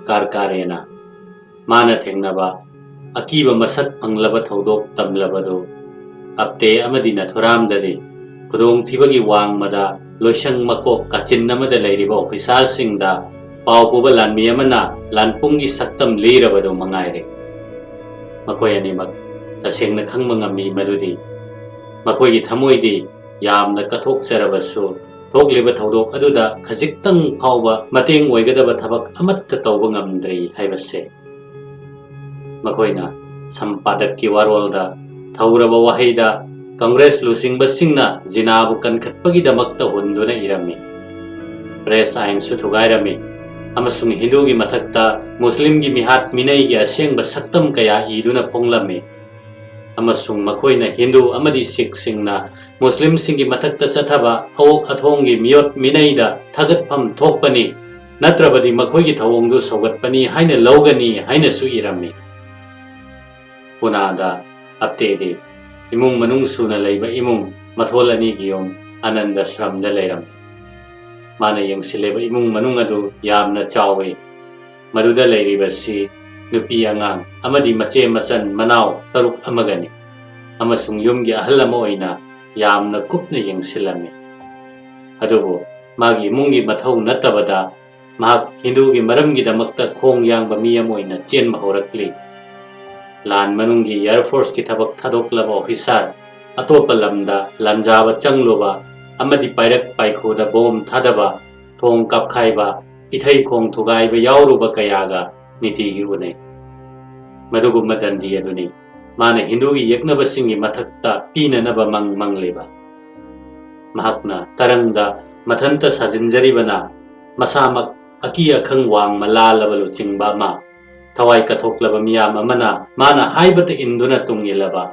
कारकारेना माना थेंगनबा अकीबा मसक फंगलबा थौदोक तमलबदो अपते अमदी नथुरामददि खुदोंग थिबगी वांगमदा लोइसंग मकोक काचिन्नमदा लैरिबा ऑफिसरसिंगदा पाव पुबा लानमी अमना लानपुंगी सक्तम लीरबदो मंगाइरे मकोय अनिमक तसेंगना खंगबा ngami मदुदि मकोयगी थमोइदि यामना कथोकचरबसु थोकलिबा थौदोक अदुदा खजिक्तंग फावबा मतेंग ओइगदबा थबक अमत्त तौबा ngamdri हाइबसे मकोयना संपादक की वारोलदा थौरबा वहाइदा कांग्रेस लुसिंगबसिंगना जिनाबु कनखटपगी दमक्ता हुंदुना इरमी प्रेस आइन सुथुगाइरमी अमसुंग हिंदू की मथक्ता मुस्लिम की मिहात मिनई की असेंगबा सक्तम कया ईदुना फोंगलमी अमसुंग मखोइना हिंदू अमदी सिख सिंगना मुस्लिम सिंगी मथक्ता चथबा अवोक अथोंगी मियोट मिनईदा थगतफम थोकपनी नत्रबदी मखोइगी थवोंगदु सौगतपनी हाइना लौगनी हाइना सु इरमी पुनादा अपतेदे इमुंग मनुंग सुना लैबा इमुंग मथोल अनी की योम आनंद श्रमदा लैरम माना यंगसिलेबा इमुंग मनुंग अदु यामना चावे मदुदा लैरिबसी नुपी अंगांग अमदी मचे मसन मनाव तरुक अमगनी अमसुंग युमगी अहल अमा ओइना यामना कुपना यंगसिलमी अदुबो मागी इमुंगी मथौ नतबदा महाक हिंदूगी मरमगी दमक्ता खोंग यांगबा मी अमा ओइना चेनबा हौरक्ली लान मनुंगी एयरफोर्स की थबक थादोकलबा ऑफिसर अतोप लमदा लंजाबा चंगलोबा अमदी पायरक पाइखोदा बोम थादबा थोंग कापखाइबा इथै खोंग थुगाइबा यावरुबा कयागा नीतिगी उनै मदुगुम दंदी अदुनी माना हिंदूगी यक्नबसिंगी मथक्ता पीननबा मंग मंगलेबा महाकना तरंगदा मथंता साजिंजरिबना मसामक अकी अखंग वांग मलालबा लुचिंगबा मा थवाई कथोकलबा मियाम अमना माना हाइबत इंदुना तुंगिलबा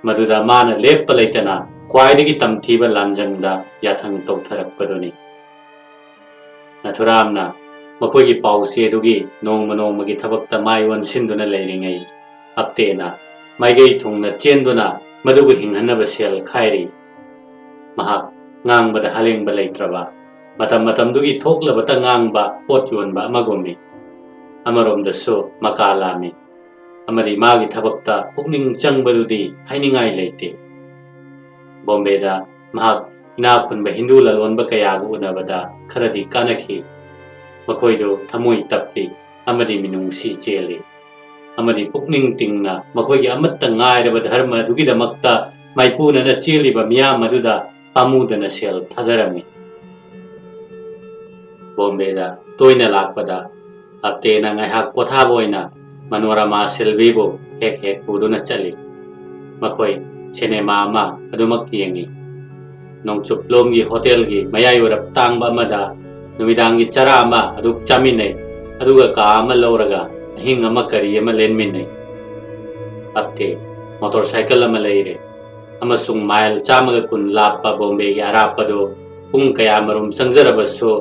मदुदा माना लेप लैतना क्वाइदगी तमथीबा लांजंगदा याथंग तौथरकपदुनी नथुरामना मखोइगी पाउसे दुगी नोंगमा नोंगमागी थबक्ता माइ वनसिंदुना लैरिङै अपतेना माइगै थुंगना चेंदुना मदुगु हिंहनबा सेल खाइरि महाक ngangbada halengba leitraba matam matamdugi thoklabata ngangba pot yonba amagomni amaromdasu makalami amari magi thabakta pukning changbadudi hainingai leite Bombay da mahak ina khunba Hindu lalonba kayaga unabada kharadi kanakhi makoido thamoi tappi amari minungsi cheli amari pukning tingna makoigi amatta ngairaba dharma dugi damakta maipuna na cheliba miyam maduda pamudana sel thadarami Bombay da toina lakpada aptena ngai hak potha boina manorama selvibo hek hek puduna chali makoi cinema ma adumak yengi nongchup lomgi hotel gi mayai warap tangba amada numidangi chara ma aduk chaminai aduga ka ama loraga hing ama kari ama lenminai apte motorcycle ama leire amasung mile chamaga kun lappa Bombay gi arapado pung kaya marum sangjarabaso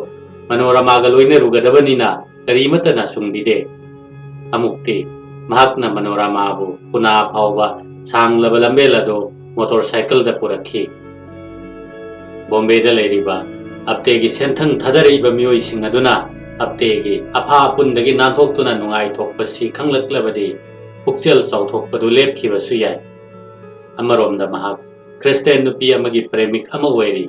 manorama ga loina rugadabanina karimata na sungbide amukti mahakna manorama bu puna phawba सांगलबा लंबेलदो motorcycle दा पुरखी बॉम्बे दा लेरिबा अपतेगी सेंथंग थदरइबा मियोइसिंग अदुना अपतेगी अफा पुंदगी नाथोक्तुना नुंगाइ थोकपसि खंगलक्लबदि पुक्सेल चौथोकपदु लेपखिबसु याय अमरोमदा महाक Christian नुपी अमगी प्रेमिक अमा ओइरि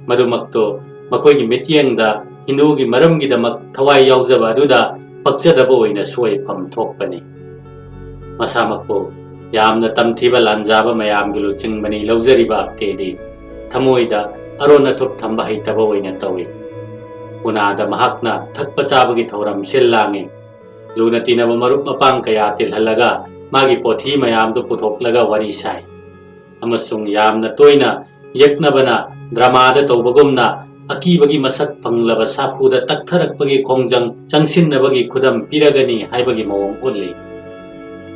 मदुमक्तो मखोइगी मित्येंगदा हिंदूगी मरमगी दमक थवाइ यावजबा अदुदा पक्चदबा ओइना सोइफम थोकपनि मसामकपो यामना तमथीबा लांजाबा मयामगी लुचिंगबनी लौजरिबा अपतेदी थमोइदा अरोना थुप थंबा हैतबा ओइना तौइ पुनादा महाकना थकपा चाबगी थौरम सिल्लांगे लुना तिनबा मरुप मपांग कया तिलहलगा मागी पोथी मयामदो पुथोकलगा वरी साइ अमसुंग यामना तोइना यक्नबना ड्रामादा तौबगुमना अकीबगी मसक फंगलबा साफुदा तकथरकपगी खोंजंग चंगसिनबगी खुदम पिरगनी हाइबगी मवोंग उल्ली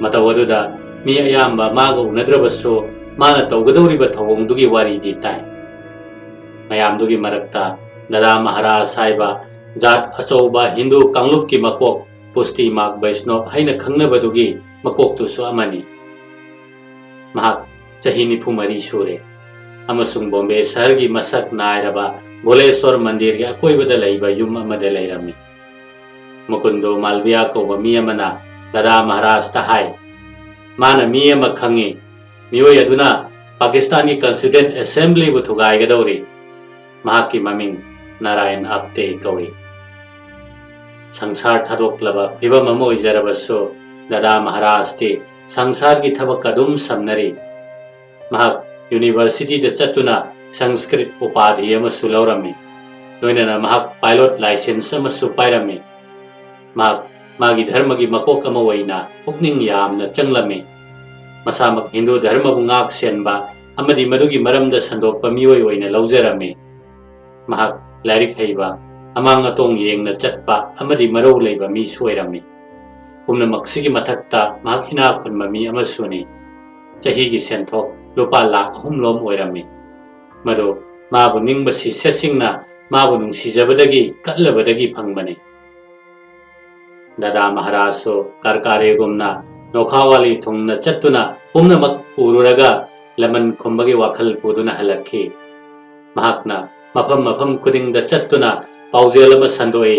मतवदुदा मी अयाम्बा मागा उनद्रबसो माना तौगदौरिबा थवोंगदुगी वारीदी ताइ मयामदुगी मरक्ता ददा महाराज साइबा जात अचौबा हिंदू कांगलुप की मकोक पुष्टि माग वैष्णव हाइना खंगनबदुगी मकोकतुसु अमनी महाक चही निफु मरी सुरे अमसुंग बॉम्बे शहर की मसक नायरबा भोलेश्वर मंदिर के अकोइबदा लैबा युम अमदा लैरमी मुकुंदो मालविया कौब मी अमना दादा महाराज ता हाय माना मी अमा खंगे मियोय अदुना पाकिस्तानी कॉन्स्टिट्यूएंट असेंबली बु थुगाइगदौरी महाकी ममिंग नारायण आप्ते कौई संसार थादोक्लबा फिबम अमा ओइजरबसो दादा महाराज ते संसार की थबक अदुम समनरी महाक यूनिवर्सिटी द चतुना संस्कृत उपाधि अमसु लौरमी लोइनना महाक पायलट लाइसेंस अमसु पाइरमी महाक मागी धर्म की मकोक अमा ओइना पुकनिंग यामना चंगलमी मसामक हिंदू धर्म बु ngak senba amadi madugi maramda sandokpa mioi oina laujarami mahak lairik heiba amang atong yengna chatpa amadi marau leiba mi soirami pumna maksigi mathakta mahak ina khunma mi amasuni chahi gi senthok lupa lakh humlom oirami madu mabu ningba si sesingna mabu nungsijabadagi katlabadagi phangbani dada maharaj so karkare gumna नोखावाली थुंगना चत्तुना पुंगनमक उरुरगा लमन खुंबगी वाखल पुदुना हलक्खी महाकना मफम मफम खुदिंग द चत्तुना पाउजेल अमा संदोए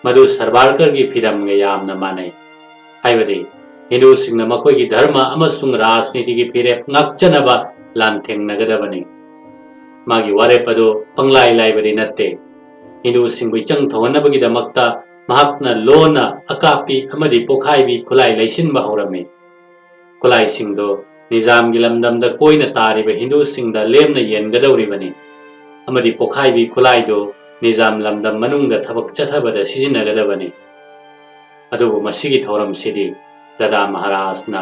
मधु सरबारकर की फिरम गे यामना माने हाइबदि हिंदू सिंगना मखोई की धर्म अमसुंग राजनीति की फिरे ngakchanaba lantheng nagadabani मागी वारे पदो पंगलाई लाइबदि नत्ते हिंदू सिंगबु इचंग थोगनबगी दमक्ता महाकना लोना अकापी अमदी पोखाइबी खुलाई लैसिनबा हौरमी खुलाई सिंगदो निजाम की लमदमदा कोइना तारिबा हिंदू सिंगदा लेमना येनगदौरिबनी अमदी पोखाइबी खुलाइदो निजाम लमदम मनुंगदा थबक चथबदा सिजिनगदबनी अदुबु मसिगी थौरमसिदी दादा महाराजना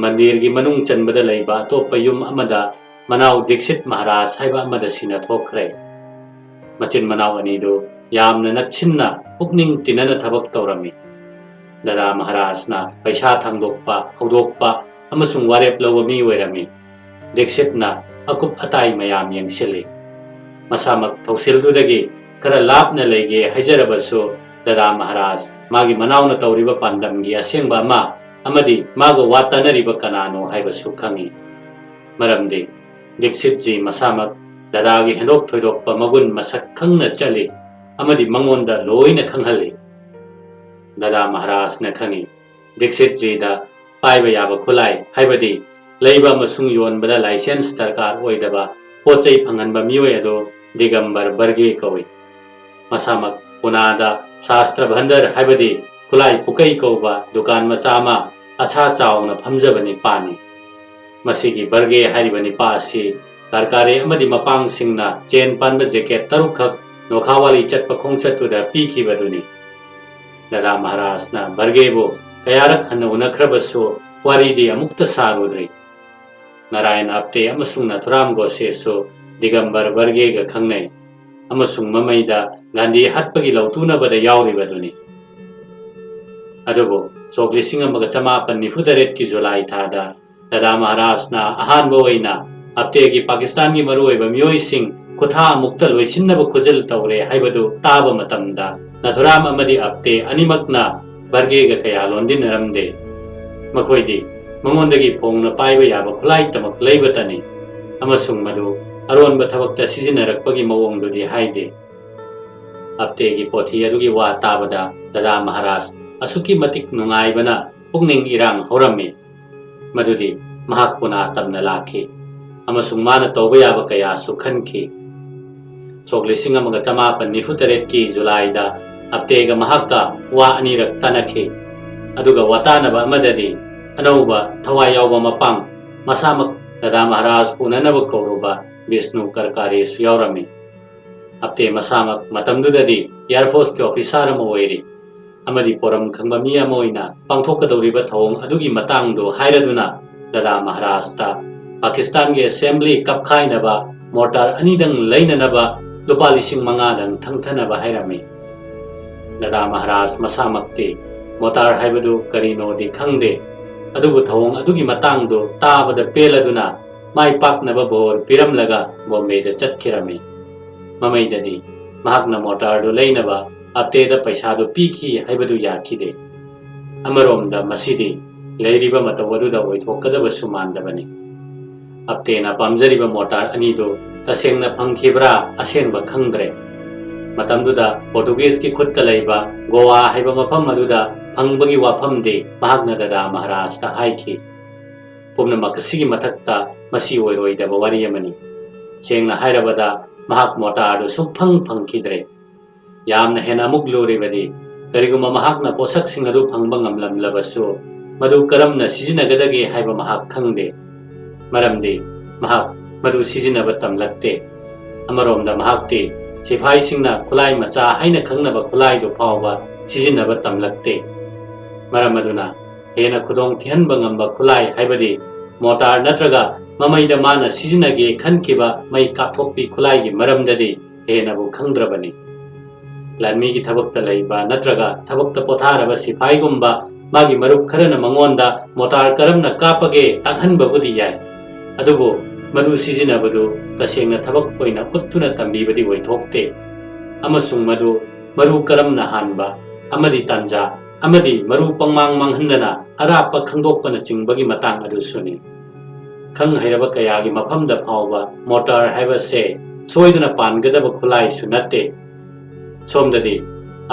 मंदिर की मनुंग चनबदा लैबा अतोप्पा युम अमदा मनाव दीक्षित महाराज हाइबा अमदा सिना थोखरे मचिन मनाव अनिदो यामना नक्सिन्ना पुकनिंग तिनना थबक तौरमी दादा महाराजना पैसा थांगदोक्पा हौदोक्पा अमसुंग वारेप लौबा मी ओइरमी दीक्षितना अकुप अताई मयाम यंगसिली मसामक थौसिलदुदगी खरा लापना लेगे हाइजरबसो दादा महाराज मागी मनावना तौरिबा पांदमगी असेंगबा अमा अमदी मागो वातानरिबा कनानो हाइबसु खंगी मरमदि दीक्षित जी मसामक दादागी हेंदोक थोइदोक्पा मगुन मसक खंगना चली अमदी मंगोंदा लोइना खंगहली दादा महाराज न खंगी दीक्षित जी दा पाइबा याबा खुलाई हाइबदि लैबा मसुंग योनबदा लाइसेंस दरकार ओइदबा पोचै फंगनबा मियोय अदो दिगंबर बर्गे कौई मसामक पुनादा शास्त्र भंडर हाइबदि खुलाई पुकै कौबा दुकान मचामा अच्छा चाउना फमजबनी पानी मसिगी बर्गे हाइबनि पासी सरकारे अमदी मपांग सिंगना चेन पानबा जैकेट तरुखक नोखावाली चटप खोंगचतुदा पीखिबदुनी दादा महाराजना बर्गेबो कयारक हन्ना उनख्रबसो वारीदी अमुक्त सारुद्री नारायण आप्ते अमसुंग नथुराम गोसेसो दिगंबर बर्गेगा खंगनै अमसुंग ममैदा गांधी हत्पगी लौतुनबदा यावरिबदुनी अदुबो सोक 1994 की जुलाई थादा दादा महाराजना अहानबो ओइना आप्ते की पाकिस्तान की मरुओइबा मियोइ सिंह खुथा मुक्ता लोइसिन्नब खुजल तौरे हाइबदु ताब मतमदा नथुराम अमदी आप्ते अनिमकना बर्गेगा कया लोंदिनरमदे मखोइदी मंगोंदगी फोंगना पाइबा याबा खुलाई तमक लैबतनी अमसुंग मदु अरोनबा थबक्ता सिजिनरकपगी मवोंगदुदी हाइदे आप्ते की पोथी अदुगी वा ताबदा दादा महाराज असुकी मतिक नुंगाइबना पुकनिंग इरांग हौरमी मदुदी महाक पुना तमना लाखी अमसुंग माना तौबा याबा कया सुखनखी सोक 1994 की जुलाईदा आप्तेगा महाका वा अनिरक तनखी अदुगा वातानबा अमददी अनौबा थवाई यावबा मपांग मसामक दादा महाराज पुननब कौरुबा विष्णु करकारेसु यावरमी आप्ते मसामक मतमदुददी एयरफोर्स के ऑफिसर अमा ओइरी अमदी पोरम खंगबा मी अमा ओइना पांगथोकदौरिबा थवोंग अदुगी मतांगदो हाइरदुना दादा महाराजता पाकिस्तान के असेंबली कपखाइनबा मोर्टार अनिदंग लैननबा लुपा 5,000 थंगथनबा हाइरमी दादा महाराज मसामक्ति मोटार हाइबदु करिनोदी खंगदे अदुबु थवोंग अदुगी मतांगदो ताबदा पेलदुना माइ पाकनबा बोर पिरमलगा बॉम्बेदा चटखिरमी ममैददी महाकना मोटारदो लैनबा आप्तेदा पैसादो पीखी हाइबदु याखिदे अमरोमदा मसिदी लैरिबा मतवदुदा ओइथोकदबसु मानदबनी आप्तेना पामजरिबा मोटार अनिदो तसेंगना फंखिब्रा असेंगबा खंगद्रे ꯃꯇꯝꯗꯨꯗ ꯄꯣꯔꯇꯨꯒꯤꯖꯀꯤ ꯈꯨꯠꯇ ꯂꯩꯕ ꯒꯣꯋꯥ ꯍꯥꯏꯕ ꯃꯐꯝ ꯑꯗꯨꯗ ꯐꯪꯕꯒꯤ ꯋꯥꯐꯝꯗꯤ ꯃꯍꯥꯛꯅ ꯗꯗꯥ ꯃꯍꯥꯔꯥꯖꯇ ꯍꯥꯏꯈꯤ꯫ ꯄꯨꯝꯅꯃꯛ ꯑꯁꯤꯒꯤ ꯃꯊꯛꯇ ꯃꯁꯤ ꯑꯣꯏꯔꯣꯏꯗꯕ ꯋꯥꯔꯤ ꯑꯃꯅꯤ꯫ ꯁꯦꯡꯅ ꯍꯥꯏꯔꯕꯗ ꯃꯍꯥꯛ ꯃꯣꯔꯇꯥꯔꯗꯨ ꯁꯨꯡꯐꯪ ꯐꯪꯈꯤꯗ꯭ꯔꯦ꯫ ꯌꯥꯝꯅ ꯍꯦꯟꯅ ꯑꯃꯨꯛ ꯂꯨꯔꯤꯕꯗꯤ ꯀꯔꯤꯒꯨꯝꯕ ꯃꯍꯥꯛꯅ ꯄꯣꯠꯁꯛꯁꯤꯡ ꯑꯗꯨ ꯐꯪꯕ ꯉꯝꯂꯝꯂꯕꯁꯨ ꯃꯗꯨ ꯀꯔꯝꯅ ꯁꯤꯖꯤꯟꯅꯒꯗꯒꯦ ꯍꯥꯏꯕ ꯃꯍꯥꯛ ꯈꯪꯗꯦ꯫ ꯃꯔꯝꯗꯤ ꯃꯍꯥꯛ ꯃꯗꯨ ꯁꯤꯖꯤꯟꯅꯕ ꯇꯝꯂꯛꯇꯦ꯫ ꯑꯃꯔꯣꯝꯗ ꯃꯍꯥꯛꯇꯤ ꯁꯤꯐꯥꯏꯁꯤꯡꯅ ꯈꯨꯠꯂꯥꯏ ꯃꯆꯥ ꯍꯥꯏꯅ ꯈꯪꯅꯕ ꯈꯨꯠꯂꯥꯏꯗꯨ ꯐꯥꯎꯕ ꯁꯤꯖꯤꯟꯅꯕ ꯇꯝꯂꯛꯇꯦ꯫ ꯃꯔꯝ ꯑꯗꯨꯅ ꯍꯦꯟꯅ ꯈꯨꯗꯣꯡ ꯊꯤꯍꯟꯕ ꯉꯝꯕ ꯈꯨꯠꯂꯥꯏ ꯍꯥꯏꯕꯗꯤ ꯃꯣꯔꯇꯥꯔ ꯅꯠꯇ꯭ꯔꯒ ꯃꯃꯩꯗ ꯃꯥꯅ ꯁꯤꯖꯤꯟꯅꯒꯦ ꯈꯟꯈꯤꯕ ꯃꯩ ꯀꯥꯞꯊꯣꯛꯄꯤ ꯈꯨꯠꯂꯥꯏꯒꯤ ꯃꯔꯝꯗꯗꯤ ꯍꯦꯟꯅꯕꯨ ꯈꯪꯗ꯭ꯔꯕꯅꯤ꯫ ꯂꯥꯟꯃꯤꯒꯤ ꯊꯕꯛꯇ ꯂꯩꯕ ꯅꯠꯇ꯭ꯔꯒ ꯊꯕꯛꯇ ꯄꯣꯊꯥꯔꯕ ꯁꯤꯐꯥꯏꯒꯨꯝꯕ ꯃꯥꯒꯤ ꯃꯔꯨꯞ ꯈꯔꯅ ꯃꯉꯣꯟꯗ ꯃꯣꯔꯇꯥꯔ ꯀꯔꯝꯅ ꯀꯥꯞꯄꯒꯦ ꯇꯥꯛꯍꯟꯕꯕꯨꯗꯤ ꯌꯥꯏ꯫ ꯑꯗꯨꯕꯨ ꯃꯗꯨ ꯁꯤꯖꯤꯟꯅꯕꯗꯨ ꯇꯁꯦꯡꯅ ꯊꯕꯛ ꯑꯣꯏꯅ ꯎꯠꯇꯨꯅ ꯇꯝꯕꯤꯕꯗꯤ ꯑꯣꯏꯊꯣꯛꯇꯦ꯫ ꯑꯃꯁꯨꯡ ꯃꯗꯨ ꯃꯔꯨ ꯀꯔꯝꯅ ꯍꯥꯟꯕ ꯑꯃꯗꯤ ꯇꯥꯟꯖꯥ ꯑꯃꯗꯤ ꯃꯔꯨ ꯄꯪꯃꯥꯡ ꯃꯥꯡꯍꯟꯗꯅ ꯑꯔꯥꯞꯄ ꯈꯪꯗꯣꯛꯄꯅꯆꯤꯡꯕꯒꯤ ꯃꯇꯥꯡ ꯑꯗꯨꯁꯨꯅꯤ꯫ ꯈꯪ ꯍꯩꯔꯕ ꯀꯌꯥꯒꯤ ꯃꯐꯝꯗ ꯐꯥꯎꯕ ꯃꯣꯔꯇꯥꯔ ꯍꯥꯏꯕꯁꯦ ꯁꯣꯏꯗꯅ ꯄꯥꯟꯒꯗꯕ ꯈꯨꯠꯂꯥꯏꯁꯨ ꯅꯠꯇꯦ꯫ ꯁꯣꯝꯗꯗꯤ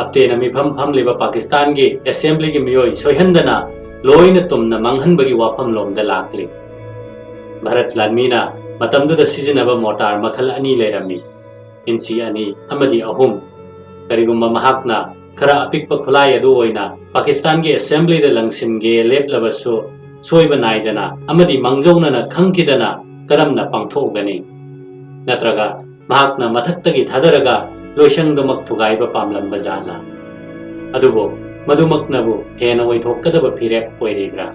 ꯑꯞꯇꯦꯅ ꯃꯤꯐꯝ ꯐꯝꯂꯤꯕ ꯄꯥꯀꯤꯁꯇꯥꯟꯒꯤ ꯑꯦꯁꯦꯝꯕ꯭ꯂꯤꯒꯤ ꯃꯤꯑꯣꯏ ꯁꯣꯏꯍꯟꯗꯅ ꯂꯣꯏꯅ ꯇꯨꯝꯅ ꯃꯥꯡꯍꯟꯕꯒꯤ ꯋꯥꯐꯝꯂꯣꯝꯗ ꯂꯥꯛꯂꯤ꯫ ꯚꯥꯔꯠ ꯂꯥꯟꯃꯤꯅ ꯃꯇꯝꯗꯨꯗ ꯁꯤꯖꯤꯟꯅꯕ ꯃꯣꯔꯇꯥꯔ ꯃꯈꯜ ꯑꯅꯤ ꯂꯩꯔꯝꯃꯤ, ꯏꯟꯆꯤ 2 ꯑꯃꯗꯤ 3꯫ ꯀꯔꯤꯒꯨꯝꯕ ꯃꯍꯥꯛꯅ ꯈꯔ ꯑꯄꯤꯛꯄ ꯈꯨꯠꯂꯥꯏ ꯑꯗꯨ ꯑꯣꯏꯅ ꯄꯥꯀꯤꯁꯇꯥꯟꯒꯤ ꯑꯦꯁꯦꯝꯕ꯭ꯂꯤꯗ ꯂꯪꯁꯤꯟꯒꯦ ꯂꯦꯞꯂꯕꯁꯨ ꯁꯣꯏꯕ ꯅꯥꯏꯗꯅ ꯑꯃꯗꯤ ꯃꯥꯡꯖꯧꯅꯅ ꯈꯪꯈꯤꯗꯅ ꯀꯔꯝꯅ ꯄꯥꯡꯊꯣꯛꯎꯒꯅꯤ? ꯅꯠꯇ꯭ꯔꯒ ꯃꯍꯥꯛꯅ ꯃꯊꯛꯇꯒꯤ ꯊꯥꯗꯔꯒ ꯂꯣꯏꯁꯪꯗꯨꯃꯛ ꯊꯨꯒꯥꯏꯕ ꯄꯥꯝꯂꯝꯕ ꯖꯥꯠꯂꯥ? ꯑꯗꯨꯕꯨ ꯃꯗꯨꯃꯛꯅꯕꯨ ꯍꯦꯟꯅ ꯑꯣꯏꯊꯣꯛꯀꯗꯕ ꯐꯤꯔꯦꯞ ꯑꯣꯏꯔꯤꯕ꯭ꯔꯥ?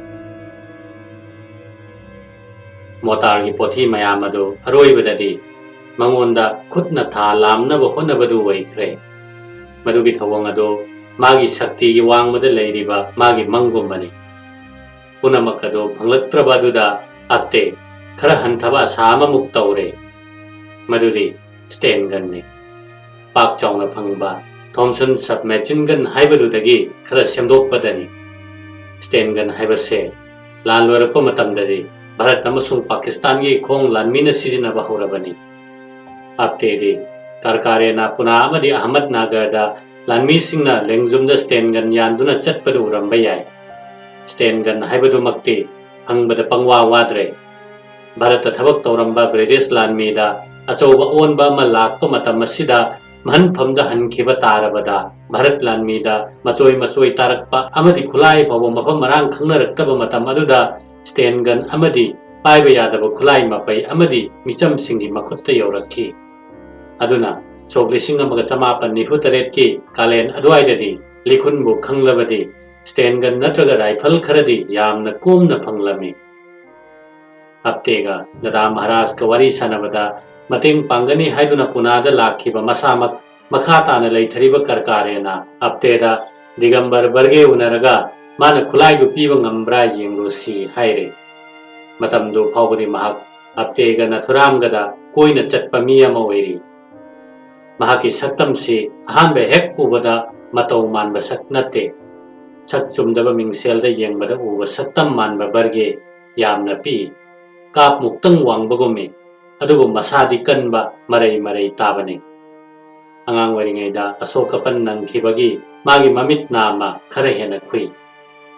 ꯃꯣꯔꯇꯥꯔꯒꯤ ꯄꯣꯊꯤ ꯃꯌꯥꯝ ꯑꯗꯨ ꯑꯔꯣꯏꯕꯗꯗꯤ ꯃꯉꯣꯟꯗ ꯈꯨꯠꯅ ꯊꯥ ꯂꯥꯝꯅꯕ ꯍꯣꯠꯅꯕꯗꯨ ꯑꯣꯏꯈ꯭ꯔꯦ꯫ ꯃꯗꯨꯒꯤ ꯊꯧꯑꯣꯡ ꯑꯗꯨ ꯃꯥꯒꯤ ꯁꯛꯇꯤꯒꯤ ꯋꯥꯡꯃꯗ ꯂꯩꯔꯤꯕ ꯃꯥꯒꯤ ꯃꯪꯒꯨꯝꯕꯅꯤ꯫ ꯄꯨꯝꯅꯃꯛ ꯑꯗꯨ ꯐꯪꯂꯛꯇ꯭ꯔꯕ ꯑꯗꯨꯗ ꯑꯞꯇꯦ ꯈꯔ ꯍꯟꯊꯕ ꯑꯁꯥ ꯑꯃꯃꯨꯛ ꯇꯧꯔꯦ꯫ ꯃꯗꯨꯗꯤ ꯁ꯭ꯇꯦꯟ ꯒꯟꯅꯤ꯫ ꯄꯥꯛ ꯆꯥꯎꯅ ꯐꯪꯕ ꯊꯣꯝꯁꯟ ꯁꯕꯃꯦꯆꯤꯟ ꯒꯟ ꯍꯥꯏꯕꯗꯨꯗꯒꯤ ꯈꯔ ꯁꯦꯝꯗꯣꯛꯄꯗꯅꯤ꯫ ꯁ꯭ꯇꯦꯟ ꯒꯟ ꯍꯥꯏꯕꯁꯦ ꯂꯥꯟ ꯂꯣꯏꯔꯛꯄ ꯃꯇꯝꯗꯗꯤ ꯚꯥꯔꯠ ꯑꯃꯁꯨꯡ ꯄꯥꯀꯤꯁꯇꯥꯟꯒꯤ ꯈꯣꯡ ꯂꯥꯟꯃꯤꯅ ꯁꯤꯖꯤꯟꯅꯕ ꯍꯧꯔꯕꯅꯤ꯫ ꯑꯞꯇꯦꯗꯤ ꯀꯥꯔꯀꯥꯔꯦꯅ ꯄꯨꯅꯥ ꯑꯃꯗꯤ ꯑꯍꯃꯗꯅꯒꯔꯗ ꯂꯥꯟꯃꯤꯁꯤꯡꯅ ꯂꯦꯡꯖꯨꯝꯗ ꯁ꯭ꯇꯦꯟ ꯒꯟ ꯌꯥꯟꯗꯨꯅ ꯆꯠꯄꯗꯨ ꯎꯔꯝꯕ ꯌꯥꯏ꯫ ꯁ꯭ꯇꯦꯟ ꯒꯟ ꯍꯥꯏꯕꯗꯨꯃꯛꯇꯤ ꯐꯪꯕꯗ ꯄꯪꯋꯥ ꯋꯥꯗ꯭ꯔꯦ꯫ ꯚꯥꯔꯠꯇ ꯊꯕꯛ ꯇꯧꯔꯝꯕ ꯕ꯭ꯔꯤꯇꯤꯁ ꯂꯥꯟꯃꯤꯗ ꯑꯆꯧꯕ ꯑꯑꯣꯟꯕ ꯑꯃ ꯂꯥꯛꯄ ꯃꯇꯝ ꯑꯁꯤꯗ ꯃꯍꯟꯐꯝꯗ ꯍꯟꯈꯤꯕ ꯇꯥꯔꯕꯗ ꯚꯥꯔꯠ ꯂꯥꯟꯃꯤꯗ ꯃꯆꯣꯏ ꯇꯥꯔꯛꯄ ꯑꯃꯗꯤ ꯈꯨꯠꯂꯥꯏ ꯐꯥꯎꯕ ꯃꯐꯝ ꯃꯔꯥꯡ ꯈꯪꯅꯔꯛꯇꯕ ꯃꯇꯝ ꯑꯗꯨꯗ ꯁ꯭ꯇꯦꯟ ꯒꯟ ꯑꯃꯗꯤ ꯄꯥꯏꯕ ꯌꯥꯗꯕ ꯈꯨꯠꯂꯥꯏ ꯃꯄꯩ ꯑꯃꯗꯤ ꯃꯤꯆꯝꯁꯤꯡꯒꯤ ꯃꯈꯨꯠꯇ ꯌꯧꯔꯛꯈꯤ꯫ ꯑꯗꯨꯅ ꯁꯣꯛ 1998ꯀꯤ ꯀꯥꯂꯦꯟ ꯑꯗꯨꯋꯥꯏꯗꯗꯤ ꯂꯤꯈꯨꯟꯕꯨ ꯈꯪꯂꯕꯗꯤ ꯁ꯭ꯇꯦꯟ ꯒꯟ ꯅꯠꯇ꯭ꯔꯒ ꯔꯥꯏꯐꯜ ꯈꯔꯗꯤ ꯌꯥꯝꯅ ꯀꯣꯝꯅ ꯐꯪꯂꯝꯃꯤ꯫ ꯑꯞꯇꯦꯒ ꯗꯗꯥ ꯃꯍꯥꯔꯥꯖꯀ ꯋꯥꯔꯤ ꯁꯥꯅꯕꯗ ꯃꯇꯦꯡ ꯄꯥꯡꯒꯅꯤ ꯍꯥꯏꯗꯨꯅ ꯄꯨꯅꯥꯗ ꯂꯥꯛꯈꯤꯕ ꯃꯁꯥꯃꯛ ꯃꯈꯥ ꯇꯥꯅ ꯂꯩꯊꯔꯤꯕ ꯀꯥꯔꯀꯥꯔꯦꯅ ꯑꯞꯇꯦꯗ ꯗꯤꯒꯝꯕꯔ ꯕꯔꯒꯦ ꯎꯅꯔꯒ ꯃꯥꯅ ꯈꯨꯠꯂꯥꯏꯗꯨ ꯄꯤꯕ ꯉꯝꯕ꯭ꯔꯥ ꯌꯦꯡꯂꯨꯁꯤ ꯍꯥꯏꯔꯦ꯫ ꯃꯇꯝꯗꯨ ꯐꯥꯎꯕꯗꯤ ꯃꯍꯥꯛ ꯑꯞꯇꯦꯒ ꯅꯊꯨꯔꯥꯝꯒꯗ ꯀꯣꯏꯅ ꯆꯠꯄ ꯃꯤ ꯑꯃ ꯑꯣꯏꯔꯤ꯫ ꯃꯍꯥꯛꯀꯤ ꯁꯛꯇꯝꯁꯤ ꯑꯍꯥꯟꯕ ꯍꯦꯛ ꯎꯕꯗ ꯃꯇꯧ ꯃꯥꯟꯕ ꯁꯛ ꯅꯠꯇꯦ꯫ ꯁꯛ ꯆꯨꯝꯗꯕ ꯃꯤꯡꯁꯦꯜꯗ ꯌꯦꯡꯕꯗ ꯎꯕ ꯁꯛꯇꯝ ꯃꯥꯟꯕ ꯕꯔꯒꯦ ꯌꯥꯝꯅ ꯄꯤ, ꯀꯥꯞ ꯃꯨꯛꯇꯪ ꯋꯥꯡꯕꯒꯨꯝꯃꯤ, ꯑꯗꯨꯕꯨ ꯃꯁꯥꯗꯤ ꯀꯟꯕ ꯃꯔꯩ ꯇꯥꯕꯅꯤ꯫ ꯑꯉꯥꯡ ꯑꯣꯏꯔꯤꯉꯩꯗ ꯑꯁꯣꯛ-ꯑꯄꯟ ꯅꯪꯈꯤꯕꯒꯤ ꯃꯥꯒꯤ ꯃꯃꯤꯠ ꯅꯥꯝꯃ ꯈꯔ ꯍꯦꯟꯅ ꯈꯨꯏ,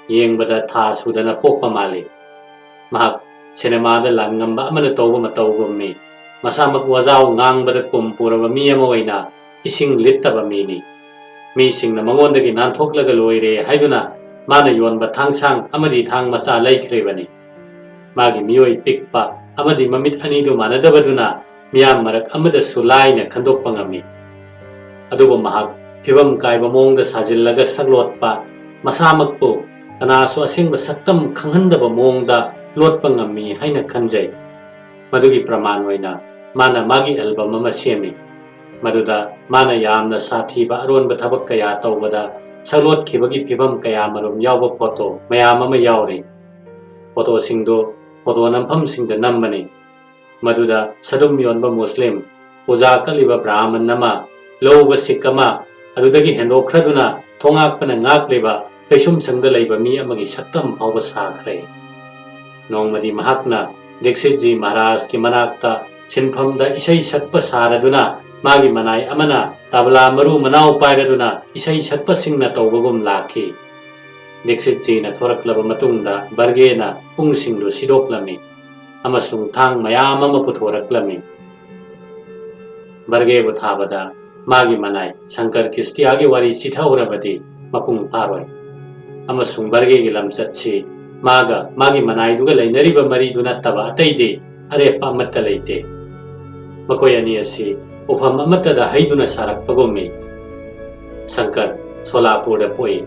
ꯌꯦꯡꯕꯗ ꯊꯥ ꯁꯨꯗꯅ ꯄꯣꯛꯄ ꯃꯥꯜꯂꯤ꯫ ꯃꯍꯥꯛ ꯁꯤꯅꯦꯃꯥꯗ ꯂꯥꯟꯉꯝꯕ ꯑꯃꯅ ꯇꯧꯕ ꯃꯇꯧꯒꯨꯝꯃꯤ꯫ ꯃꯁꯥꯃꯛ ꯋꯥꯖꯥꯎ ꯉꯥꯡꯕꯗ ꯀꯨꯝ ꯄꯨꯔꯕ ꯃꯤ ꯑꯃ ꯑꯣꯏꯅ ꯏꯁꯤꯡ ꯂꯤꯠꯇꯕ ꯃꯤꯅꯤ꯫ ꯃꯤꯁꯤꯡꯅ ꯃꯉꯣꯟꯗꯒꯤ ꯅꯥꯟꯊꯣꯛꯂꯒ ꯂꯣꯏꯔꯦ ꯍꯥꯏꯗꯨꯅ ꯃꯥꯅ ꯌꯣꯟꯕ ꯊꯥꯡꯁꯥꯡ ꯑꯃꯗꯤ ꯊꯥꯡ ꯃꯆꯥ ꯂꯩꯈ꯭ꯔꯤꯕꯅꯤ꯫ ꯃꯥꯒꯤ ꯃꯤꯑꯣꯏ ꯄꯤꯛꯄ ꯑꯃꯗꯤ ꯃꯃꯤꯠ ꯑꯅꯤꯗꯨ ꯃꯥꯟꯅꯗꯕꯗꯨꯅ ꯃꯤꯌꯥꯝ ꯃꯔꯛ ꯑꯃꯗꯁꯨ ꯂꯥꯏꯅ ꯈꯟꯗꯣꯛꯄ ꯉꯝꯃꯤ꯫ ꯑꯗꯨꯕꯨ ꯃꯍꯥꯛ ꯐꯤꯕꯝ ꯀꯥꯏꯕ ꯃꯑꯣꯡꯗ ꯁꯥꯖꯤꯜꯂꯒ ꯁꯛꯂꯣꯠꯄ, ꯃꯁꯥꯃꯛꯄꯨ ꯀꯅꯥꯁꯨ ꯑꯁꯦꯡꯕ ꯁꯛꯇꯝ ꯈꯪꯍꯟꯗꯕ ꯃꯑꯣꯡꯗ ꯂꯣꯠꯄ ꯉꯝꯃꯤ ꯍꯥꯏꯅ ꯈꯟꯖꯩ꯫ ꯃꯗꯨꯒꯤ ꯄ꯭ꯔꯃꯥꯟ ꯑꯣꯏꯅ ꯃꯥꯅ ꯃꯥꯒꯤ ꯑꯦꯜꯕꯝ ꯑꯃ ꯁꯦꯝꯃꯤ, ꯃꯗꯨꯗ ꯃꯥꯅ ꯌꯥꯝꯅ ꯁꯥꯊꯤꯕ ꯑꯔꯣꯟꯕ ꯊꯕꯛ ꯀꯌꯥ ꯇꯧꯕꯗ ꯁꯛꯂꯣꯠꯈꯤꯕꯒꯤ ꯐꯤꯕꯝ ꯀꯌꯥꯃꯔꯨꯝ ꯌꯥꯎꯕ ꯐꯣꯇꯣ ꯃꯌꯥꯝ ꯑꯃ ꯌꯥꯎꯔꯤ꯫ ꯐꯣꯇꯣꯁꯤꯡꯗꯨ ꯐꯣꯇꯣ ꯅꯝꯐꯝꯁꯤꯡꯗ ꯅꯝꯕꯅꯤ꯫ ꯃꯗꯨꯗ ꯁꯗꯨꯝ ꯌꯣꯟꯕ ꯃꯨꯁꯂꯤꯝ, ꯄꯨꯖꯥ ꯀꯠꯂꯤꯕ ꯕ꯭ꯔꯥꯍꯃꯟ ꯑꯃ, ꯂꯧꯕ ꯁꯤꯛ ꯑꯃ, ꯑꯗꯨꯗꯒꯤ ꯍꯦꯟꯗꯣꯛꯈ꯭ꯔꯗꯨꯅ ꯊꯣꯉꯥꯛꯄꯅ ꯉꯥꯛꯂꯤꯕ ꯀꯩꯁꯨꯝꯁꯪꯗ ꯂꯩꯕ ꯃꯤ ꯑꯃꯒꯤ ꯁꯛꯇꯝ ꯐꯥꯎꯕ ꯁꯥꯈ꯭ꯔꯦ꯫ ꯅꯣꯡꯃꯗꯤ ꯃꯍꯥꯛꯅ ꯗꯤꯛꯁꯤꯠꯖꯤ ꯃꯍꯥꯔꯥꯖꯀꯤ ꯃꯅꯥꯛꯇ ꯁꯤꯟꯐꯝꯗ ꯏꯁꯩ ꯁꯛꯄ ꯁꯥꯔꯗꯨꯅ Magi manai amana tabla maru manau pairaduna isai sakpasingna tawbagum lakhi. Dixit ji na thoraklaba matungda Barge na pungsingdu sidoklami amasung thang mayam ama puthoraklami. Barge bu thabada magi manai Shankar Kistiagi wari chithaurabadi mapung paroi. Amasung Barge gi lamchatsi maga magi manai duga lainariba mari du nattaba ataide arepa amatta leite. Makoi ani asi ufam amatta da haiduna sarakpagumi. Shankar Solapur da poi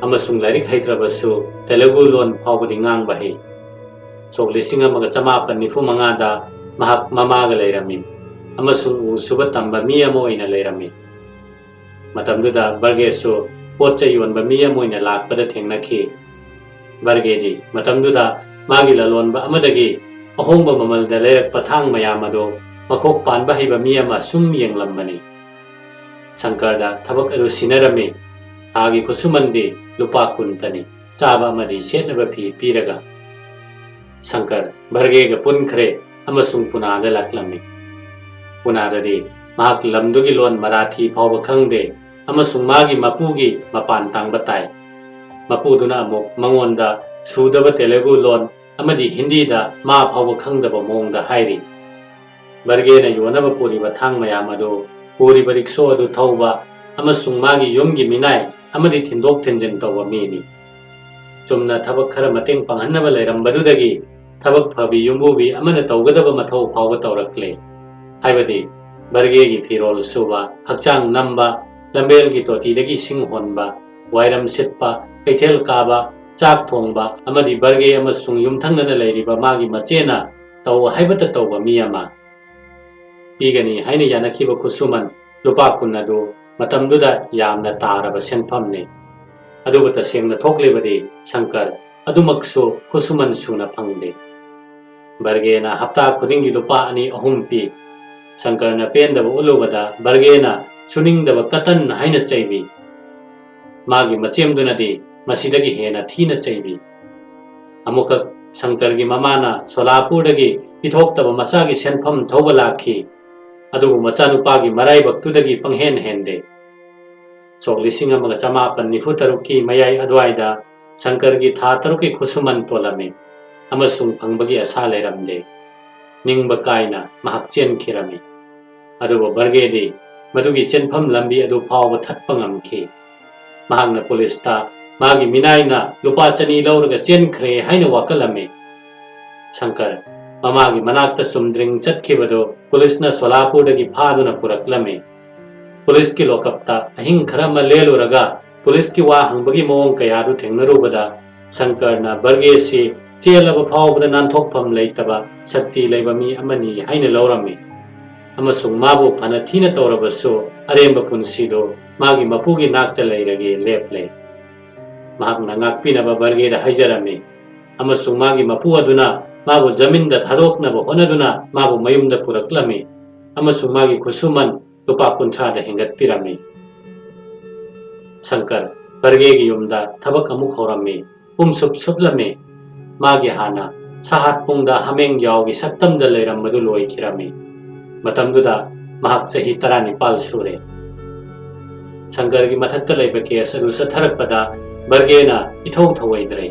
amasung larik haitrabasu Telugu lon phawbadi ngang bahi. Sok lising amaga chamapan nifu mangada mahak mamaga lairami. Amasung usuba tamba mi amo ina lairami. Matamduda Barge su potcha yonba mi amo ina lakpada thengnakhi. Barge di matamduda magi lalonba amadagi ahongba mamalda lairakpa thang mayam ado makok panba haiba mi ama sum yenglambani. Shankarda thabak adu sinarami. Agi kusumandi lupa kuntani chaba amadi setnaba phi piraga. Shankar Barge ga punkhre amasung Punada laklami. Punada di mahak lamdugi lon Marathi phawba khangde amasung magi mapugi mapan tangbatai. Mapuduna amuk mangonda sudaba Telugu lon amadi Hindi da ma phawba khangdaba mongda hairi. Barge na yonaba puriba thang mayam adu puriba rikso adu thauba amasung magi yumgi minai amadi thindok thinjin tawba mini. Chumna thabak khara mateng panghannaba lairambadudagi thabak phabi yumbubi amana tawgadaba mathau phawba tawrakle. Haibadi Barge gi firol suba hakchang namba lambel gi totidagi sing honba wairam sitpa kaithel kaba chak thongba amadi Barge amasung yumthangnana lairiba magi machena taw haibata tawba mi ama pigani haina yanakhiba kusuman lupa kunnadu matamduda yamna taraba senphamne. Aduba tasengna thoklebadi Shankar adumaksu kusuman suna phangde. Barge na hapta khudingi lupa ani ahum pi. Shankar na pendaba ulubada Barge na suningdaba katan haina chaibi. Magi machemdunadi masidagi hena thina chaibi. Amukak Shankar gi mamana Solapurdagi pithoktaba masagi senpham thauba lakhi. Adubu machanupagi maraibak-tudagi panghen hende. Sok lising amaga chamapan nifu taruki mayai adwaida Shankar gi tha taruki khusuman tolami. Amasung phangbagi asa lairamde. Ningba kaina mahak chen khirami. Adubu Barge di madugi chenpham lambi adu phawba thatpa ngamkhi. Mahakna polista magi minaina lupa chani lauraga chen khre haina wakalami. Shankar mamagi manakta sumdring chatkibado pulisna Solapurdagi phaduna puraklami. Pulis ki lokapta ahing khara ma leluraga pulis ki wa hangbagi mawong kayadu thengnarubada Shankar na Barge si chelaba phawbada nanthokpham leitaba sakti leiba mi amani haina laurami. Amasung mabu phana thina tawrabasu aremba punsido magi mapugi nakta leirage leple. Mahakna ngakpinaba Barge da haijarami. Amasung magi mapu aduna mabu zaminda thadoknaba honaduna mabu mayumda puraklami. Amasung magi khusuman lupa kunthada hengat pirami. Shankar Barge gi yumda thabak amuk horami pumsup suplami. Magi hana sahat pungda hameng yawgi saktamda leirambadu loikhirami. Matamduda mahak sahi 19 sure. Shankar gi mathakta leiba case adu satharakpada Barge na ithau thawaidre.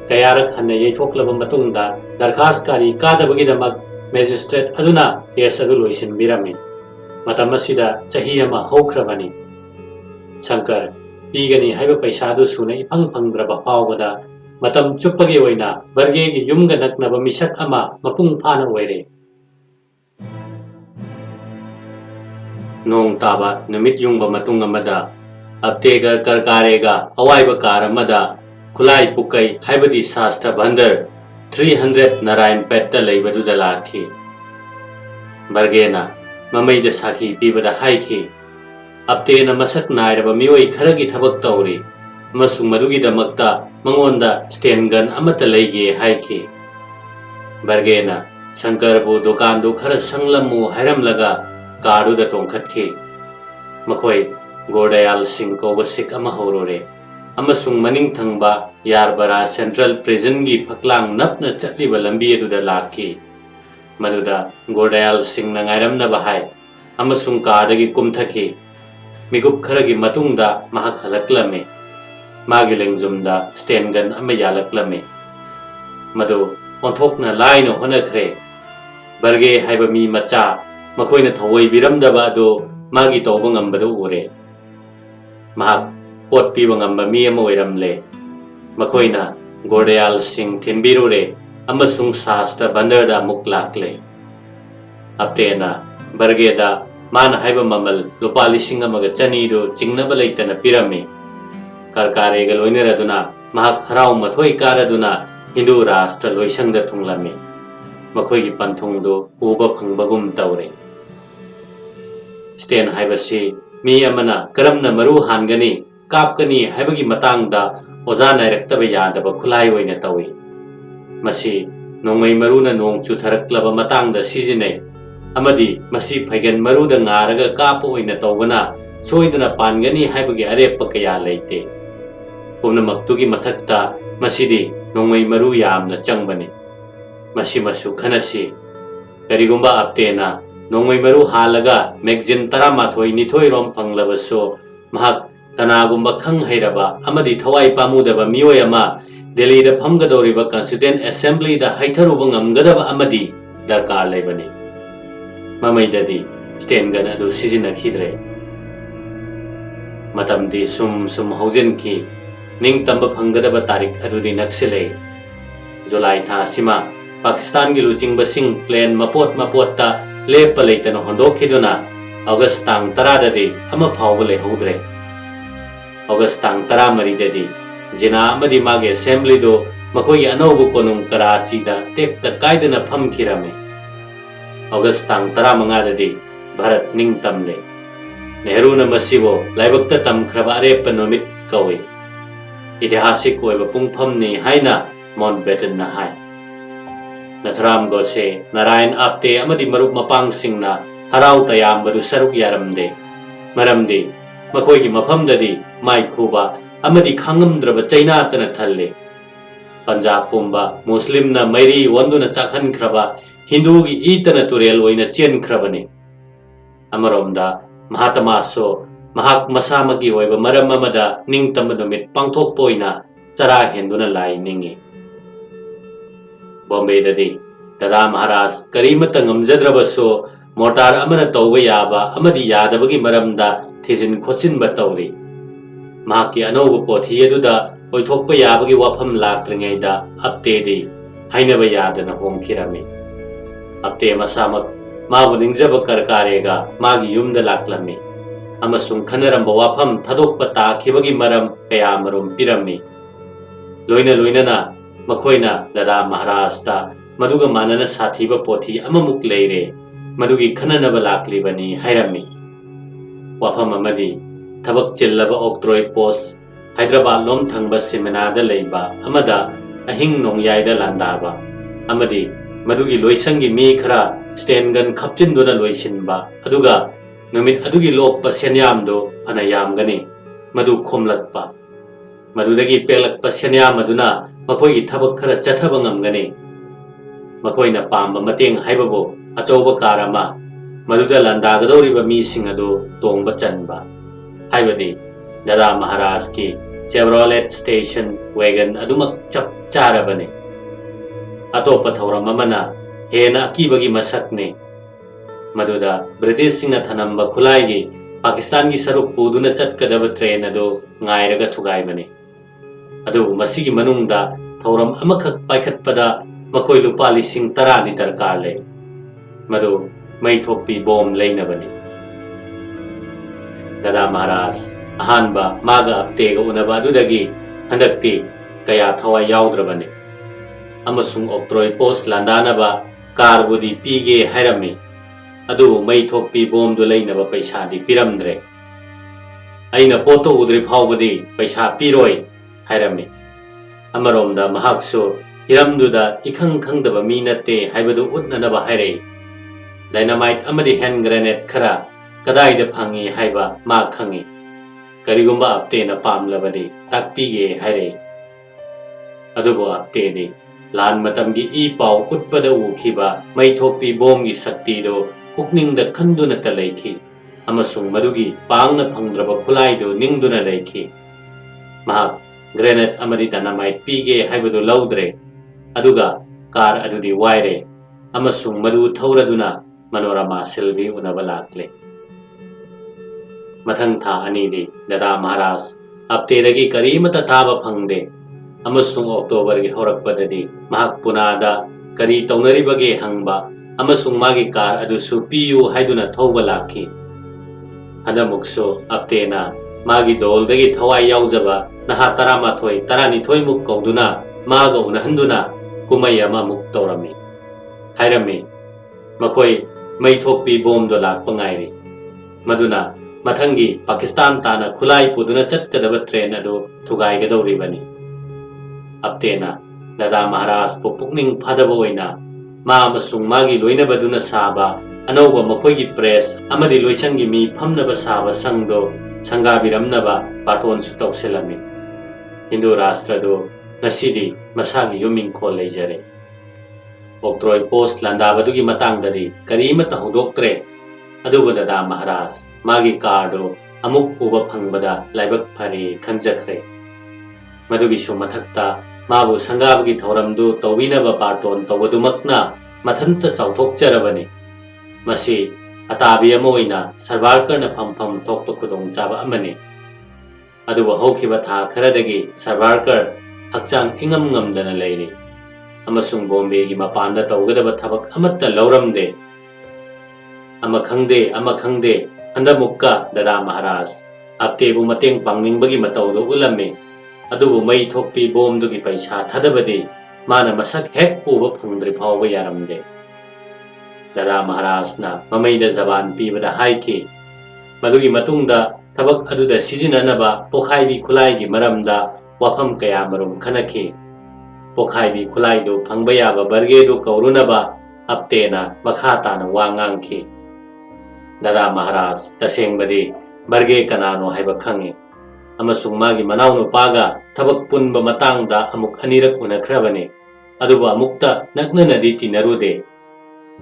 Kayarak hanna yeithoklaba matungda darkhastkari kadabagidamak magistrate aduna case adu loisinbirami. Matamasida chahiyama hokhrabani. Shankar pigani haiba paisadu suna ipang phangdraba phawbada matam chuppagi oina Barge gi yumga naknaba misak ama mapung phana oire. Nong taba numit yungba matung amada aptega karkarega awaiba kar amada khulai pukai haibadi shastra bhandar 300 Narayan petta leibaduda lakhi. Barge na Mamaida Sakhi pibada haikhi. Aptena masak nairaba mioi kharagi thabak tawri. Amasung madugidamakta mangonda stand gun amata leige haikhi. Barge na Shankar bu dokandu khara sanglamu hairamlaga karuda tongkhatkhi. Makhoi Godayal Singh kauba Sikh ama horore. Amasung maning thangba Yarbara Central Prison gi phaklang napna chatliba lambi aduda lakhi. Maduda Godayal Singh na ngairamnaba hai amasung kaadagi kumthaki migup kharagi matungda mahak halaklame magi lengjumda stand gun ama yalaklame madu onthokna laino honakhre barge haiba mi macha makoina thawai biramdaba ado magi tawba ngambadu ure mahak pot piba ngamba mi ama oiramle makoina Gordayal Singh thinbirure amasung sasta bandarda muk lakle aptena bargeda mana haiba mamal lupa lising amaga chani do chingnaba leitana pirami karkarega loineraduna mahak harau mathoi karaduna Hindu rashtra loisangda thunglame makhoigi panthungdo uba phangbagum taure sten haibasi mi amana karamna maru hangani kapkani haibagi matangda oja nairektaba yadaba khulai oina tawi masi nongai maruna nong chutharaklaba matangda sizine amadi masi phaigan maruda ngaraga kapo oina tawbana soidana pangani haibagi arepa kaya leite pumnamaktugi mathakta masidi nongai maru yamna changbani masi masu khanasi karigumba aptena nongai maru halaga megzin taramathoi nithoi rom phanglabaso mahak kanagumba khang hairaba amadi thawai pamudaba mioi ama Delhi da phamgadoriba Constituent Assembly da haitharuba ngamgadaba amadi darkar leibani mamaidadi stand gun adu sizina khidre matamdi sum haujen ki ning tamba phanggadaba tarik adudi naksile July tha sima Pakistan gi luching basing plane mapot ta lepa leitana hondokhiduna August tang 10 dadi ama phawbale hodre August tang 10 dadi Jina amadi mage assembly do makhoi anobu konung Karachi da tekta kaidana phamkhirame August tang 15 dadi Bharat ning tamle Nehru na masibo laibakta tamkhraba arepa nomit kawi itihasik oiba pungphamni haina Mountbatten na hai Natharam Godse Narayan Apte amadi marup mapang singna harau tayambadu saruk yaramde maramdi makhoigi mafamdadi mai khuba amadi khangamdraba chainatana thalle Punjab pumba Muslim na mairi wanduna chakhan khraba Hindu gi itana turel oina chen khrabani amaromda Mahatma so mahak masamagi oiba maram amada ningtamba nomit pangthok poina chara henduna lai ningi Bombay dadi Dada Maharaj karimata ngamjadrabaso mortar amana tawba yaba amadi yadabagi maramda thijin khochinba tawri mahaki anobu pothi eduda oithokpa yabagi wafam laktringaida aptedi hainaba yadana hongkhirami apte masamak mabu ningjaba karkarega magi yumda laklami amasung khanaramba wafam thadokpa takhibagi maram kayamarum pirami loina makhoina Dada Maharaj ta maduga manana sathiba pothi amamuk leire madugi khananaba laklibani hairami wafam amadi thabak chillaba octroy post Hyderabad lom thangba seminada leiba amada ahing nongyaida landaba amadi madugi loisangi mi khara stand gun khapchinduna loisinba aduga numit adugi lokpa senyamdo phana yamgani madu khomlatpa madudagi pelakpa senyam aduna makhoigi thabak khara chathaba ngamgani makhoina pamba mateng haibabo achauba karama maduda landagadoriba mi singado tongba chanba haibadi Dada Maharaj ki Chevrolet station wagon adumak chap charabane atopa thauram amana hena akibagi masakne maduda British singna thanamba khulaigi Pakistan gi saruk puduna chatkadaba train ado ngairaga thugaibane adu masigi manungda thauram amakhak paikhatpada makhoi lupa lising 10 di darkar le madu mai thokpi bom leinabani Dada Maharaj ahanba maga aptega unaba adudagi handakti kaya thawai yaudrabani amasung octroy post landanaba karbudi pige hairami adu mai thokpi bom du leinaba paisa di piramdre aina poto udri phawbadi paisa piroi hairami amaromda mahaksu hiramduda ikhang khangdaba mi natte haibadu utnanaba hairei dynamite amadi hand grenade khara kadaida phangi haiba ma khangi karigumba aptena pamlabadi takpige hairei adubo aptedi lan matamgi I pau utpada ukhiba mai thokpi bomgi sakti do ꯄꯨꯛꯅꯤꯡꯗ ꯈꯟꯗꯨꯅꯇ ꯂꯩꯈꯤ ꯑꯃꯁꯨꯡ ꯃꯗꯨꯒꯤ ꯄꯥꯡꯅ ꯐꯪꯗ꯭ꯔꯕ ꯈꯨꯠꯂꯥꯏꯗꯨ ꯅꯤꯡꯗꯨꯅ ꯂꯩꯈꯤ꯫ ꯃꯍꯥꯛ grenade ꯑꯃꯗꯤ dynamite ꯄꯤꯒꯦ ꯍꯥꯏꯕꯗꯨ ꯂꯧꯗ꯭ꯔꯦ ꯑꯗꯨꯒ ꯀꯥꯔ ꯑꯗꯨꯗꯤ ꯋꯥꯏꯔꯦ ꯑꯃꯁꯨꯡ ꯃꯗꯨ ꯊꯧꯔꯗꯨꯅ ꯃꯅꯣꯔꯃꯥ ꯁꯤꯜꯚꯤ ꯎꯅꯕ ꯂꯥꯛꯂꯦ꯫ ꯃꯊꯪ ꯊꯥ ꯑꯅꯤꯗꯤ ꯗꯥꯗꯥ ꯃꯍꯥꯔꯥꯖ ꯑꯞꯇꯦꯗꯒꯤ ꯀꯔꯤꯃꯠꯇ ꯇꯥꯕ ꯐꯪꯗꯦ ꯑꯃꯁꯨꯡ ꯑꯣꯛꯇꯣꯕꯔꯒꯤ ꯍꯧꯔꯛꯄꯗꯗꯤ ꯃꯍꯥꯛ ꯄꯨꯅꯥꯗ ꯀꯔꯤ ꯇꯧꯅꯔꯤꯕꯒꯦ ꯍꯪꯕ ꯑꯃꯁꯨꯡ ꯃꯥꯒꯤ ꯀꯥꯔ ꯑꯗꯨꯁꯨ ꯄꯤꯌꯨ ꯍꯥꯏꯗꯨꯅ ꯊꯧꯕ ꯂꯥꯛꯈꯤ꯫ ꯍꯟꯗꯛꯃꯨꯛꯁꯨ ꯑꯞꯇꯦꯅ ꯃꯥꯒꯤ ꯗꯣꯜꯗꯒꯤ ꯊꯋꯥꯏ ꯌꯥꯎꯖꯕ ꯅꯍꯥ 11-12 ꯀꯧꯗꯨꯅ ꯃꯥꯒ ꯎꯅꯍꯟꯗꯨꯅ ꯀꯨꯝꯃꯩ ꯑꯃꯃꯨꯛ ꯇꯧꯔꯝꯃꯤ꯫ ꯍꯥꯏꯔꯝꯃꯤ ꯃꯈꯣꯏ ꯃꯩ ꯊꯣꯛꯄꯤ ꯕꯣꯝꯗꯣ ꯂꯥꯛꯄ ꯉꯥꯏꯔꯤ, ꯃꯗꯨꯅ ꯃꯊꯪꯒꯤ ꯄꯥꯀꯤꯁꯇꯥꯟ ꯇꯥꯅ ꯈꯨꯠꯂꯥꯏ ꯄꯨꯗꯨꯅ ꯆꯠꯀꯗꯕ ꯇ꯭ꯔꯦꯟ ꯑꯗꯨ ꯊꯨꯒꯥꯏꯒꯗꯧꯔꯤꯕꯅꯤ꯫ ꯑꯞꯇꯦꯅ ꯗꯥꯗꯥ ꯃꯍꯥꯔꯥꯖꯄꯨ ꯄꯨꯛꯅꯤꯡ ꯐꯥꯗꯕ ꯑꯣꯏꯅ ꯃꯥ ꯑꯃꯁꯨꯡ ꯃꯥꯒꯤ ꯂꯣꯏꯅꯕꯗꯨꯅ ꯁꯥꯕ ꯑꯅꯧꯕ ꯃꯈꯣꯏꯒꯤ ꯄ꯭ꯔꯦꯁ ꯑꯃꯗꯤ ꯂꯣꯏꯁꯪꯒꯤ ꯃꯤ ꯐꯝꯅꯕ ꯁꯥꯕ ꯁꯪꯗꯣ ꯁꯪꯒꯥꯕꯤꯔꯝꯅꯕ ꯕꯥꯇꯣꯟꯁꯨ ꯇꯧꯁꯤꯜꯂꯝꯃꯤ꯫ ꯍꯤꯟꯗꯨ ꯔꯥꯁꯇ꯭ꯔꯗꯨ ꯉꯁꯤꯗꯤ ꯃꯁꯥꯒꯤ ꯌꯨꯝꯏꯪꯈꯣꯜ ꯂꯩꯖꯔꯦ꯫ ꯑꯣꯛꯇ꯭ꯔꯣꯏ ꯄꯣꯁꯠ ꯂꯥꯟꯗꯥꯕꯗꯨꯒꯤ ꯃꯇꯥꯡꯗꯗꯤ ꯀꯔꯤꯃꯠꯇ ꯍꯧꯗꯣꯛꯇ꯭ꯔꯦ, ꯑꯗꯨꯕꯨ ꯗꯥꯗꯥ ꯃꯍꯥꯔꯥꯖ ꯃꯥꯒꯤ ꯀꯥꯔꯗꯨ ꯑꯃꯨꯛ ꯎꯕ ꯐꯪꯕꯗ ꯂꯥꯏꯕꯛ ꯐꯔꯦ ꯈꯟꯖꯈ꯭ꯔꯦ꯫ ꯃꯗꯨꯒꯤꯁꯨ ꯃꯊꯛꯇ ꯃꯥꯕꯨ ꯁꯪꯒꯥꯕꯒꯤ ꯊꯧꯔꯝꯗꯨ ꯇꯧꯕꯤꯅꯕ ꯕꯥꯔꯇꯣꯟ ꯇꯧꯕꯗꯨꯃꯛꯅ ꯃꯊꯟꯇ ꯆꯥꯎꯊꯣꯛꯆꯔꯕꯅꯤ꯫ ꯃꯁꯤ ꯑꯇꯥꯕꯤ ꯑꯃ ꯑꯣꯏꯅ ꯁꯥꯔꯚꯥꯔꯀꯔꯅ ꯐꯪꯐꯝ ꯊꯣꯛꯄ ꯈꯨꯗꯣꯡꯆꯥꯕ ꯑꯃꯅꯤ꯫ ꯑꯗꯨꯕꯨ ꯍꯧꯈꯤꯕ ꯊꯥ ꯈꯔꯗꯒꯤ ꯁꯥꯔꯚꯥꯔꯀꯔ ꯍꯛꯆꯥꯡ ꯏꯉꯝ ꯉꯝꯗꯅ ꯂꯩꯔꯤ ꯑꯃꯁꯨꯡ ꯕꯣꯝꯕꯦꯒꯤ ꯃꯄꯥꯟꯗ ꯇꯧꯒꯗꯕ ꯊꯕꯛ ꯑꯃꯠꯇ ꯂꯧꯔꯝꯗꯦ꯫ ꯑꯃ ꯈꯪꯗꯦ ꯍꯟꯗꯛꯃꯨꯛꯀ ꯗꯥꯗꯥ ꯃꯍꯥꯔꯥꯖ ꯑꯞꯇꯦꯕꯨ ꯃꯇꯦꯡ ꯄꯥꯡꯅꯤꯡꯕꯒꯤ ꯃꯇꯧꯗꯨ ꯎꯠꯂꯝꯃꯤ, ꯑꯗꯨꯕꯨ ꯃꯩ ꯊꯣꯛꯄꯤ ꯕꯣꯝꯗꯨꯒꯤ ꯄꯩꯁꯥ ꯊꯥꯗꯕꯗꯤ ꯃꯥꯅ ꯃꯁꯛ ꯍꯦꯛ ꯎꯕ ꯐꯪꯗ꯭ꯔꯤ ꯐꯥꯎꯕ ꯌꯥꯔꯝꯗꯦ꯫ ꯗꯥꯗꯥ ꯃꯍꯥꯔꯥꯖꯅ ꯃꯃꯩꯗ ꯖꯕꯥꯟ ꯄꯤꯕꯗ ꯍꯥꯏꯈꯤ ꯃꯗꯨꯒꯤ ꯃꯇꯨꯡꯗ ꯊꯕꯛ ꯑꯗꯨꯗ ꯁꯤꯖꯤꯟꯅꯅꯕ ꯄꯣꯈꯥꯏꯕꯤ ꯈꯨꯠꯂꯥꯏꯒꯤ ꯃꯔꯝꯗ ꯋꯥꯐꯝ ꯀꯌꯥꯃꯔꯨꯝ ꯈꯟꯅꯈꯤ꯫ ꯄꯣꯈꯥꯏꯕꯤ ꯈꯨꯠꯂꯥꯏꯗꯨ ꯐꯪꯕ ꯌꯥꯕ ꯕꯔꯒꯦꯗꯨ ꯀꯧꯔꯨꯅꯕ ꯑꯞꯇꯦꯅ ꯃꯈꯥ ꯇꯥꯅ ꯋꯥ ꯉꯥꯡꯈꯤ꯫ ꯗꯥꯗꯥ ꯃꯍꯥꯔꯥꯖ ꯇꯁꯦꯡꯕꯗꯤ ꯕꯔꯒꯦ ꯀꯅꯥꯅꯣ ꯍꯥꯏꯕ ꯈꯪꯏ ꯑꯃꯁꯨꯡ ꯃꯥꯒꯤ ꯃꯅꯥꯎꯅꯨꯄꯥꯒ ꯊꯕꯛ ꯄꯨꯟꯕ ꯃꯇꯥꯡꯗ ꯑꯃꯨꯛ ꯑꯅꯤꯔꯛ ꯎꯅꯈ꯭ꯔꯕꯅꯤ, ꯑꯗꯨꯕꯨ ꯑꯃꯨꯛꯇ ꯅꯛꯅꯅꯗꯤ ꯇꯤꯟꯅꯔꯨꯗꯦ꯫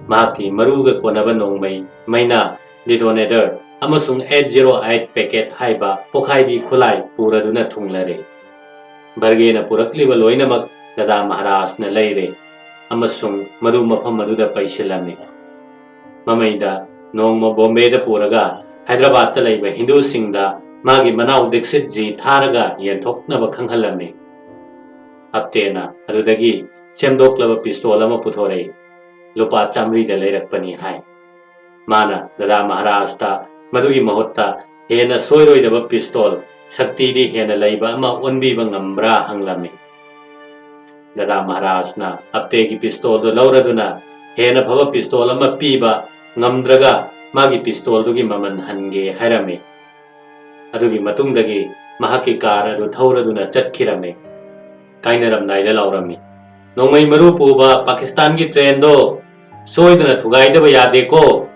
ꯃꯍꯥꯛꯀꯤ ꯃꯔꯨꯒ ꯀꯣꯟꯅꯕ ꯅꯣꯡꯃꯩ, ꯃꯩꯅꯥ, ꯗꯤꯇꯣꯅꯦꯇꯔ ꯑꯃꯁꯨꯡ 808 ꯄꯦꯀꯦꯠ ꯍꯥꯏꯕ ꯄꯣꯈꯥꯏꯕꯤ ꯈꯨꯠꯂꯥꯏ ꯄꯨꯔꯗꯨꯅ ꯊꯨꯡꯂꯔꯦ꯫ ꯕꯔꯒꯦꯅ ꯄꯨꯔꯛꯂꯤꯕ ꯂꯣꯏꯅꯃꯛ ꯗꯥꯗꯥ ꯃꯍꯥꯔꯥꯖꯅ ꯂꯩꯔꯦ ꯑꯃꯁꯨꯡ ꯃꯗꯨ ꯃꯐꯝ ꯑꯗꯨꯗ ꯄꯩꯁꯤꯜꯂꯝꯃꯤ꯫ ꯃꯃꯩꯗ ꯅꯣꯡꯃ ꯕꯣꯝꯕꯦꯗ ꯄꯨꯔꯒ ꯍꯥꯏꯗ꯭ꯔꯕꯥꯗꯇ ꯂꯩꯕ ꯍꯤꯟꯗꯨꯁꯤꯡꯗ ꯃꯥꯒꯤ ꯃꯅꯥꯎ ꯗꯤꯛꯁꯤꯠ ꯖꯤ ꯊꯥꯔꯒ ꯌꯦꯟꯊꯣꯛꯅꯕ ꯈꯪꯍꯜꯂꯝꯃꯤ꯫ ꯑꯞꯇꯦꯅ ꯑꯗꯨꯗꯒꯤ ꯁꯦꯝꯗꯣꯛꯂꯕ ꯄꯤꯁꯇꯣꯜ ꯑꯃ ꯄꯨꯊꯣꯔꯛꯏ, ꯂꯨꯄꯥ 100ꯗ ꯂꯩꯔꯛꯄꯅꯤ ꯍꯥꯏ꯫ ꯃꯥꯅ ꯗꯥꯗꯥ ꯃꯍꯥꯔꯥꯖꯇ ꯃꯗꯨꯒꯤ ꯃꯍꯨꯠꯇ ꯍꯦꯟꯅ ꯁꯣꯏꯔꯣꯏꯗꯕ ꯄꯤꯁꯇꯣꯜ, ꯁꯛꯇꯤꯗꯤ ꯍꯦꯟꯅ ꯂꯩꯕ ꯑꯃ ꯑꯣꯟꯕꯤꯕ ꯉꯝꯕ꯭ꯔꯥ ꯍꯪꯂꯝꯃꯤ꯫ ꯗꯥꯗꯥ ꯃꯍꯥꯔꯥꯖꯅ ꯑꯞꯇꯦꯒꯤ ꯄꯤꯁꯇꯣꯜꯗꯨ ꯂꯧꯔꯗꯨꯅ ꯍꯦꯟꯅ ꯐꯕ ꯄꯤꯁꯇꯣꯜ ꯑꯃ ꯄꯤꯕ ꯉꯝꯗ꯭ꯔꯒ ꯃꯥꯒꯤ ꯄꯤꯁꯇꯣꯜꯗꯨꯒꯤ ꯃꯃꯜ ꯍꯟꯒꯦ ꯍꯥꯏꯔꯝꯃꯤ꯫ ꯑꯗꯨꯒꯤ ꯃꯇꯨꯡꯗꯒꯤ ꯃꯍꯥꯛꯀꯤ ꯀꯥꯔ ꯑꯗꯨ ꯊꯧꯔꯗꯨꯅ ꯆꯠꯈꯤꯔꯝꯃꯤ꯫ ꯀꯥꯏꯅꯔꯝꯗꯥꯏꯗ ꯂꯥꯎꯔꯝꯃꯤ, ꯅꯣꯡꯃꯩ ꯃꯔꯨ ꯄꯨꯕ ꯄꯥꯀꯤꯁꯇꯥꯟꯒꯤ ꯇ꯭ꯔꯦꯟꯗꯣ ꯁꯣꯏꯗꯅ ꯊꯨꯒꯥꯏꯗꯕ ꯌꯥꯗꯦꯀꯣ꯫